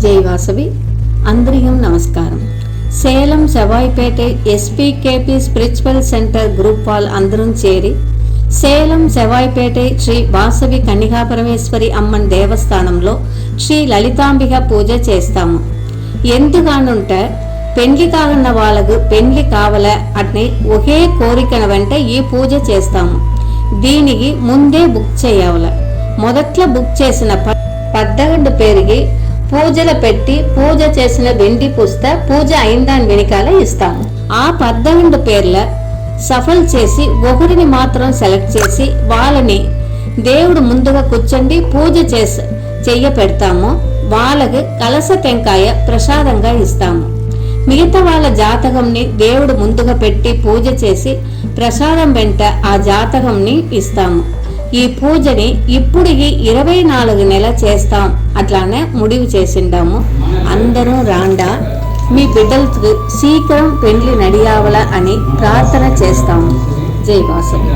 జై వాసవి. అందరికీ నమస్కారం. సేలం సెవాయిపేట ఎస్పీకేపీ స్పిరిచువల్ సెంటర్ గ్రూప్ వాళ్ళు అందరం చేరి సేలం సెవాయిపేట శ్రీ వాసవి కన్యకాపరమేశ్వరి అమ్మన్ దేవస్థానంలో శ్రీ లలితాంబిక పూజ చేస్తాము. ఎందుకనంటే పెండ్లి కాగన్న వాళ్ళకు పెండ్లి కావాల అని ఒకే కోరికన వెంట ఈ పూజ చేస్తాము. దీనికి ముందే బుక్ చేయాల. మొదట్లో బుక్ చేసిన 11 పేరుకి పూజలు పెట్టి పూజ చేసిన వెండి పుస్త పూజ అయిన దాని వెనకాల ఇస్తాము. ఆ 11 పేర్ల సఫల్ చేసి ఒకరిని మాత్రం సెలెక్ట్ చేసి వాళ్ళని దేవుడు ముందుగా కూర్చొని పూజ చెయ్య పెడతాము. వాళ్ళకి కలస టెంకాయ ప్రసాదంగా ఇస్తాము. మిగతా వాళ్ళ జాతకంని దేవుడు ముందుగా పెట్టి పూజ చేసి ప్రసాదం వెంట ఆ జాతకంని ఇస్తాము. ఈ పూజని ఇప్పుడు 24 నెలలు చేస్తాం అట్లానే ముడివి చేసిండాము. అందరూ రాండా, మీ బిడ్డలకు శీఘ్రం పెండ్లి నడియావల అని ప్రార్థన చేస్తాము. జై వాసవి.